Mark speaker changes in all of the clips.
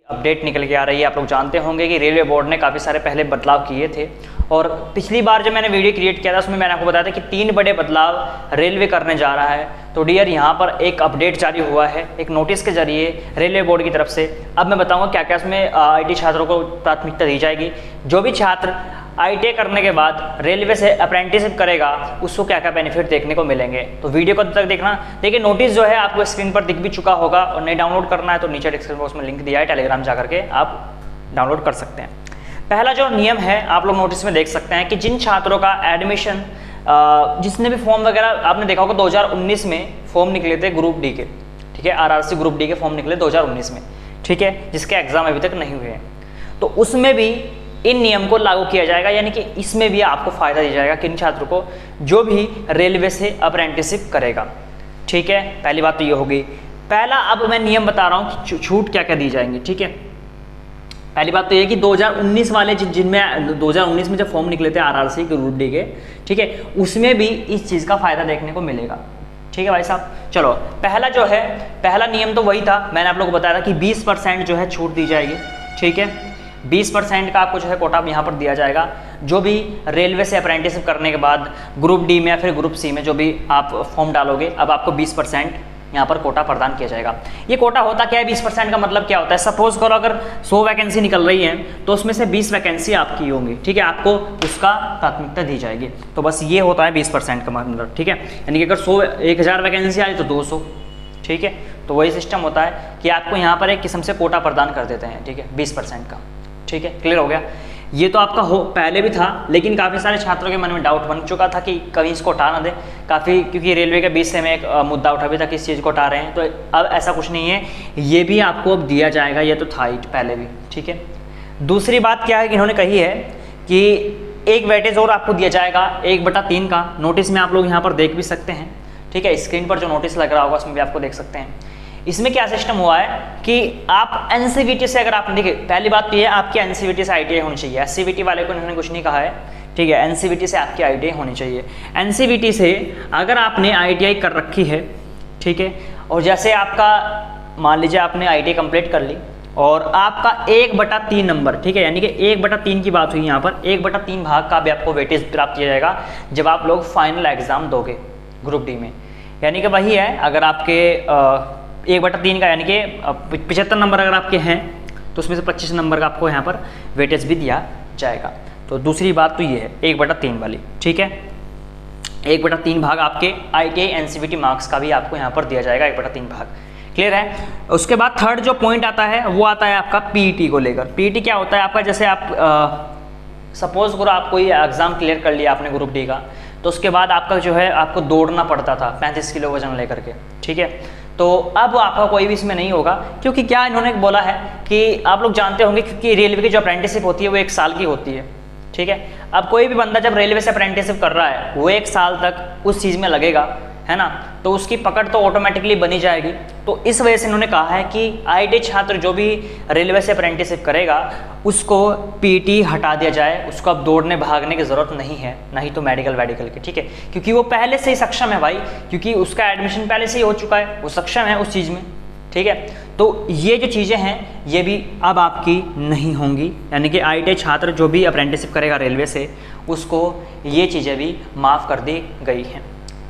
Speaker 1: Update निकल के आ रही है। आप लोग जानते होंगे कि रेलवे बोर्ड ने काफ़ी सारे पहले बदलाव किए थे और पिछली बार जब मैंने वीडियो क्रिएट किया था उसमें मैंने आपको बताया था कि 3 बड़े बदलाव रेलवे करने जा रहा है। तो डियर यहाँ पर एक अपडेट जारी हुआ है एक नोटिस के जरिए रेलवे बोर्ड की तरफ से। अब मैं बताऊँगा क्या क्या इसमें IT छात्रों को प्राथमिकता दी जाएगी। जो भी छात्र ITI करने के बाद रेलवे से अप्रेंटिसशिप करेगा उसको क्या क्या बेनिफिट देखने को मिलेंगे। तो वीडियो को अंत तक देखना। देखिए नोटिस जो है आपको स्क्रीन पर दिख भी चुका होगा और नहीं डाउनलोड करना है तो नीचे डिस्क्रिप्शन बॉक्स में लिंक दिया है, टेलीग्राम जा करके आप डाउनलोड कर सकते हैं। पहला जो नियम है आप लोग नोटिस में देख सकते हैं कि जिन छात्रों का एडमिशन जिसने भी फॉर्म वगैरह आपने देखा होगा 2019 में फॉर्म निकले थे ग्रुप डी के, ठीक है, RRC ग्रुप डी के फॉर्म निकले 2019 में, ठीक है, जिसके एग्जाम अभी तक नहीं हुए हैं। तो उसमें भी इन नियम को लागू किया जाएगा, यानी कि इसमें भी आपको फायदा दिया जाएगा किन छात्रों को, जो भी रेलवे से अप्रेंटिसशिप करेगा, ठीक है। पहली बात तो ये होगी। पहला अब मैं नियम बता रहा हूँ कि छूट क्या क्या दी जाएंगी, ठीक है। पहली बात तो ये कि 2019 वाले जिनमें 2019 में जब फॉर्म निकले थे RRC के ग्रुप डी के, ठीक है, उसमें भी इस चीज़ का फायदा देखने को मिलेगा, ठीक है भाई साहब। चलो पहला जो है, पहला नियम तो वही था, मैंने आप लोगों को बताया था कि 20% जो है छूट दी जाएगी, ठीक है। 20% का आपको जो है कोटा यहाँ पर दिया जाएगा। जो भी रेलवे से अप्रेंटिसशिप करने के बाद ग्रुप डी में या फिर ग्रुप सी में जो भी आप फॉर्म डालोगे, अब आपको 20% यहाँ पर कोटा प्रदान किया जाएगा। ये कोटा होता क्या है, 20% का मतलब क्या होता है? सपोज करो अगर 100 वैकेंसी निकल रही है तो उसमें से 20 वैकेंसी आपकी होंगी, ठीक है, आपको उसका प्राथमिकता दी जाएगी। तो बस ये होता है 20% का मतलब, ठीक है। यानी कि अगर 1000 वैकेंसी आई तो 200, ठीक है। तो वही सिस्टम होता है कि आपको यहाँ पर एक किस्म से कोटा प्रदान कर देते हैं, ठीक है, 20% का, ठीक है। क्लियर हो गया। ये तो आपका पहले भी था, लेकिन काफ़ी सारे छात्रों के मन में डाउट बन चुका था कि कहीं इसको हटा ना दे काफ़ी, क्योंकि रेलवे के बीच से में एक मुद्दा उठा भी था कि इस चीज़ को हटा रहे हैं। तो अब ऐसा कुछ नहीं है, ये भी आपको अब दिया जाएगा, ये तो था ही पहले भी, ठीक है। दूसरी बात क्या है कि इन्होंने कही है कि एक वेटेज और आपको दिया जाएगा 1/3 का। नोटिस में आप लोग यहाँ पर देख भी सकते हैं, ठीक है, स्क्रीन पर जो नोटिस लग रहा होगा उसमें भी आपको देख सकते हैं। इसमें क्या सिस्टम हुआ है कि आप NCVT से अगर आपने, देखिए पहली बात तो ये आपकी NCVT से ITI होनी चाहिए। SCVT वाले को इन्होंने कुछ नहीं कहा है, ठीक है, NCVT से आपकी ITI होनी चाहिए। NCVT से अगर आपने ITI कर रखी है, ठीक है, और जैसे आपका मान लीजिए आपने ITI कंप्लीट कर ली और आपका 1/3 नंबर, ठीक है, यानी कि 1/3 की बात हुई यहाँ पर, 1/3 भाग का भी आपको वेटेज प्राप्त किया जाएगा जब आप लोग फाइनल एग्जाम दोगे ग्रुप डी में। यानी कि वही है, अगर आपके 1/3 का यानी कि 75 नंबर अगर आपके हैं तो उसमें से 25 नंबर का आपको यहाँ पर वेटेज भी दिया जाएगा। तो दूसरी बात तो ये है 1/3 वाली, ठीक है। 1/3 भाग आपके ITI NCVT मार्क्स का भी आपको यहाँ पर दिया जाएगा, 1/3 भाग। क्लियर है। उसके बाद थर्ड जो पॉइंट आता है वो आता है आपका PET को लेकर। PET क्या होता है आपका, जैसे आप सपोज करो आप कोई एग्जाम क्लियर कर लिया आपने ग्रुप डी का, तो उसके बाद आपका जो है आपको दौड़ना पड़ता था 35 किलो वजन लेकर के, ठीक है। तो अब आपका कोई भी इसमें नहीं होगा, क्योंकि क्या इन्होंने बोला है कि आप लोग जानते होंगे क्योंकि रेलवे की जो अप्रेंटिसशिप होती है वो 1 साल की होती है, ठीक है। अब कोई भी बंदा जब रेलवे से अप्रेंटिसशिप कर रहा है वो 1 साल तक उस चीज़ में लगेगा, है ना, तो उसकी पकड़ तो ऑटोमेटिकली बनी जाएगी। तो इस वजह से इन्होंने कहा है कि ITI छात्र जो भी रेलवे से अप्रेंटिसशिप करेगा उसको PET हटा दिया जाए, उसको अब दौड़ने भागने की ज़रूरत नहीं है, नहीं तो मेडिकल की, ठीक है, क्योंकि वो पहले से ही सक्षम है भाई, क्योंकि उसका एडमिशन पहले से ही हो चुका है, वो सक्षम है उस चीज़ में, ठीक है। तो ये जो चीज़ें हैं ये भी अब आपकी नहीं होंगी, यानी कि ITI छात्र जो भी अप्रेंटिसशिप करेगा रेलवे से उसको ये चीज़ें भी माफ़ कर दी गई हैं,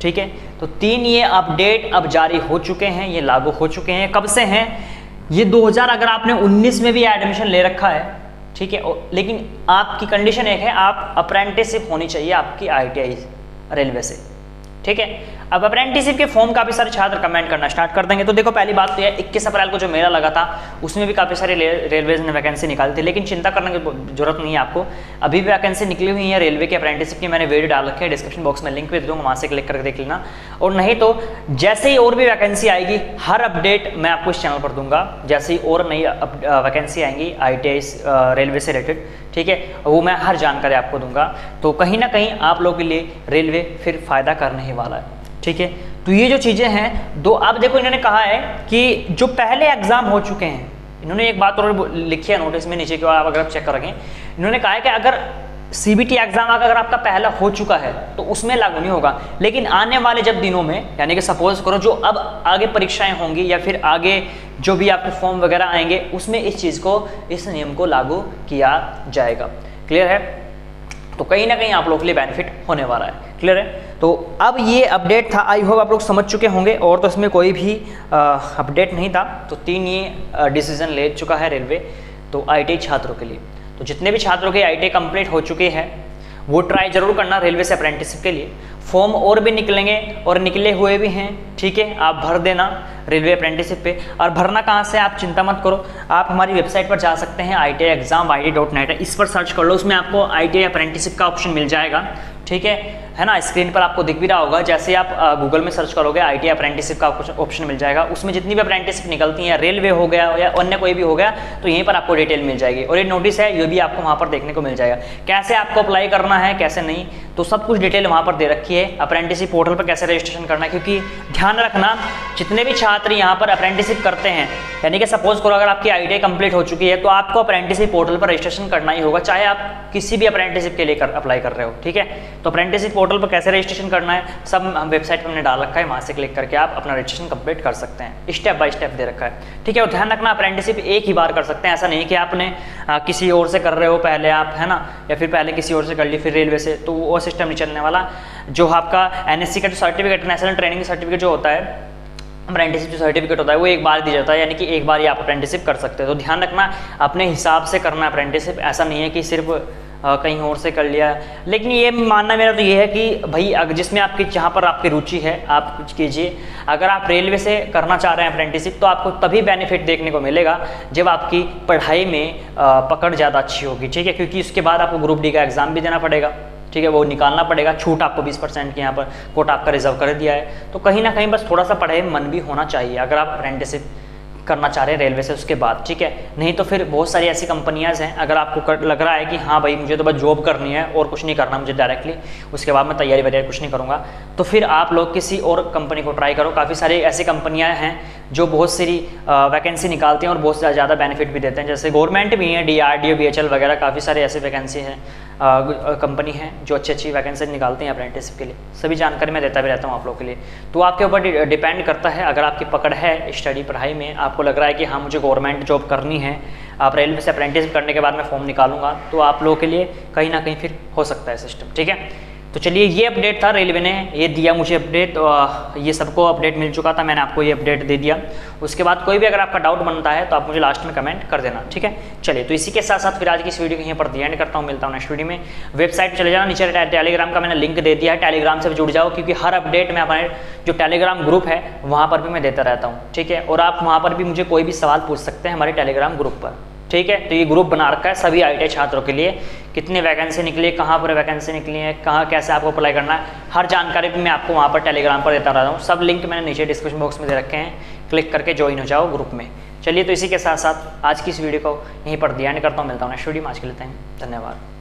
Speaker 1: ठीक है। तो 3 ये अपडेट अब जारी हो चुके हैं, ये लागू हो चुके हैं। कब से हैं ये? 2000 अगर आपने 19 में भी एडमिशन ले रखा है, ठीक है, लेकिन आपकी कंडीशन एक है, आप अप्रेंटिसशिप होनी चाहिए आपकी ITI रेलवे से, ठीक है। अब अप्रेंटिसशिप के फॉर्म काफ़ी सारे छात्र कमेंट करना स्टार्ट कर देंगे। तो देखो पहली बात तो यह 21 अप्रैल को जो मेला लगा था उसमें भी काफ़ी सारे रेलवेज ने वैकेंसी निकाली थी, लेकिन चिंता करने की जरूरत नहीं है आपको, अभी भी वैकेंसी निकली हुई है रेलवे के अप्रेंटिसशिप की। मैंने वीडियो डाल रखी है, डिस्क्रिप्शन बॉक्स में लिंक भी दे दूँगा, वहाँ से क्लिक करके देख लेना। और नहीं तो जैसे ही और भी वैकेंसी आएगी हर अपडेट मैं आपको इस चैनल पर दूंगा, जैसे ही और नई वैकेंसी आएंगी ITI रेलवे से रिलेटेड, ठीक है, वो मैं हर जानकारी आपको दूंगा। तो कहीं ना कहीं आप लोगों के लिए रेलवे फिर फ़ायदा करने ही वाला है, ठीक है। तो ये जो चीज़ें हैं दो, अब देखो इन्होंने कहा है कि जो पहले एग्जाम हो चुके हैं, इन्होंने एक बात और लिखी है नोटिस में नीचे की ओर, आप अगर आप चेक करेंगे, इन्होंने कहा है कि अगर CBT एग्जाम अगर आपका पहला हो चुका है तो उसमें लागू नहीं होगा, लेकिन आने वाले जब दिनों में, यानी कि सपोज करो जो अब आगे परीक्षाएं होंगी या फिर आगे जो भी आपके फॉर्म वगैरह आएंगे उसमें इस चीज़ को, इस नियम को लागू किया जाएगा। क्लियर है? तो कहीं ना कहीं आप लोगों के लिए बेनिफिट होने वाला है। क्लियर है? तो अब ये अपडेट था, आई होप आप लोग समझ चुके होंगे, और तो इसमें कोई भी अपडेट नहीं था। तो 3 ये डिसीजन ले चुका है रेलवे तो ITI छात्रों के लिए। तो जितने भी छात्रों के ITI कंप्लीट हो चुके हैं वो ट्राई जरूर करना रेलवे से अप्रेंटिसशिप के लिए। फॉर्म और भी निकलेंगे और निकले हुए भी हैं, ठीक है, आप भर देना रेलवे अप्रेंटिसशिप पे। और भरना कहाँ से, आप चिंता मत करो, आप हमारी वेबसाइट पर जा सकते हैं, ITIexam.id.net है, इस पर सर्च कर लो, उसमें आपको ITI अप्रेंटिसशिप का ऑप्शन मिल जाएगा। ठीक है ना, स्क्रीन पर आपको दिख भी रहा होगा, जैसे आप गूगल में सर्च करोगे ITI अप्रेंटिसशिप का ऑप्शन मिल जाएगा, उसमें जितनी भी अप्रेंटिसशिप निकलती हैं, रेलवे हो गया या अन्य कोई भी हो गया, तो यहीं पर आपको डिटेल मिल जाएगी। और ये नोटिस है, ये भी आपको वहाँ पर देखने को मिल जाएगा, कैसे आपको अप्लाई करना है कैसे नहीं, तो सब कुछ डिटेल वहाँ पर दे रखी है। अप्रेंटिसशिप पोर्टल पर कैसे रजिस्ट्रेशन करना है, क्योंकि ध्यान रखना जितने भी छात्र यहाँ पर अप्रेंटिसशिप करते हैं, यानी कि सपोज करो अगर आपकी ITI कंप्लीट हो चुकी है तो आपको अप्रेंटिसशिप पोर्टल पर रजिस्ट्रेशन करना ही होगा, चाहे आप किसी भी अप्रेंटिसशिप के लिए अप्लाई कर रहे हो। ठीक है, तो अप्रेंटिसशिप पोर्टल पर कैसे रजिस्ट्रेशन करना है सब हम वेबसाइट पर हमने डाल रखा है, वहाँ से क्लिक करके आप अपना रजिस्ट्रेशन कंप्लीट कर सकते हैं, स्टेप बाय स्टेप दे रखा है। ठीक है, और ध्यान रखना अप्रेंटिसशिप एक ही बार कर सकते हैं, ऐसा नहीं कि आपने किसी और से कर रहे हो पहले आप, है ना, या फिर पहले किसी और से कर ली फिर रेलवे से, तो वो सिस्टम नहीं चलने वाला। जो आपका NSC का जो सर्टिफिकेट, नेशनल ट्रेनिंग सर्टिफिकेट जो होता है, अप्रेंटिसशिप जो सर्टिफिकेट होता है वो एक बार दिया जाता है, यानी कि एक बार ही आप अप्रेंटिसशिप कर सकते हो। तो ध्यान रखना अपने हिसाब से करना अप्रेंटिसशिप, ऐसा नहीं है कि सिर्फ कहीं और से कर लिया। लेकिन ये मानना मेरा तो ये है कि भाई जिसमें आपकी, जहाँ पर आपकी रुचि है आप कुछ कीजिए। अगर आप रेलवे से करना चाह रहे हैं अप्रेंटिसशिप तो आपको तभी बेनिफिट देखने को मिलेगा जब आपकी पढ़ाई में पकड़ ज़्यादा अच्छी होगी। ठीक है, क्योंकि उसके बाद आपको ग्रुप D का एग्ज़ाम भी देना पड़ेगा। ठीक है, वो निकालना पड़ेगा, छूट आपको 20% की यहाँ पर कोटा आपका रिजर्व कर दिया है। तो कहीं ना कहीं बस थोड़ा सा पढ़ाई में मन भी होना चाहिए अगर आप अप्रेंटिसशिप करना चाह रहे हैं रेलवे से उसके बाद। ठीक है, नहीं तो फिर बहुत सारी ऐसी कंपनियां हैं, अगर आपको लग रहा है कि हाँ भाई मुझे तो बस जॉब करनी है और कुछ नहीं करना मुझे डायरेक्टली, उसके बाद मैं तैयारी वगैरह कुछ नहीं करूँगा, तो फिर आप लोग किसी और कंपनी को ट्राई करो। काफ़ी सारी ऐसी कंपनियां हैं जो बहुत सारी वैकेंसी निकालती हैं और बहुत ज़्यादा बेनिफिट भी देते हैं, जैसे गवर्नमेंट भी हैं, DRDO BHL वगैरह, काफ़ी सारे ऐसे वैकेंसी हैं, कंपनी है जो अच्छी वैकेंसी निकालते हैं अप्रेंटिसशिप के लिए। सभी जानकारी मैं देता भी रहता हूँ आप लोग के लिए। तो आपके ऊपर डिपेंड करता है, अगर आपकी पकड़ है स्टडी पढ़ाई में, आपको लग रहा है कि हाँ मुझे गवर्नमेंट जॉब करनी है, आप रेलवे से अप्रेंटिसशिप करने के बाद मैं फॉर्म निकालूंगा, तो आप लोगों के लिए कहीं ना कहीं फिर हो सकता है सिस्टम। ठीक है, तो चलिए ये अपडेट था, रेलवे ने ये दिया मुझे अपडेट, ये सबको अपडेट मिल चुका था, मैंने आपको ये अपडेट दे दिया। उसके बाद कोई भी अगर आपका डाउट बनता है तो आप मुझे लास्ट में कमेंट कर देना। ठीक है, चलिए तो इसी के साथ साथ फिर आज की इस वीडियो को यहीं पर एंड करता हूँ, मिलता हूँ नेक्स्ट वीडियो में। वेबसाइट पर चले जाना, नीचे टेलीग्राम का मैंने लिंक दे दिया है, टेलीग्राम से भी जुड़ जाओ, क्योंकि हर अपडेट में हमारे जो टेलीग्राम ग्रुप है वहाँ पर भी मैं देता रहता हूँ। ठीक है, और आप वहाँ पर भी मुझे कोई भी सवाल पूछ सकते हैं हमारे टेलीग्राम ग्रुप पर। ठीक है, तो ये ग्रुप बना रखा है सभी ITI छात्रों के लिए, कितनी वैकेंसी निकली है, कहाँ पर वैकेंसी निकली है, कहाँ कैसे आपको अप्लाई करना है, हर जानकारी भी मैं आपको वहाँ पर टेलीग्राम पर देता रहता हूँ। सब लिंक मैंने नीचे डिस्क्रिप्शन बॉक्स में दे रखे हैं, क्लिक करके ज्वाइन हो जाओ ग्रुप में। चलिए तो इसी के साथ साथ आज की इस वीडियो को यहीं पर ध्यान करता हूँ, मिलता हूँ नेक्स्ट वीडियो में। आज के लिए धन्यवाद।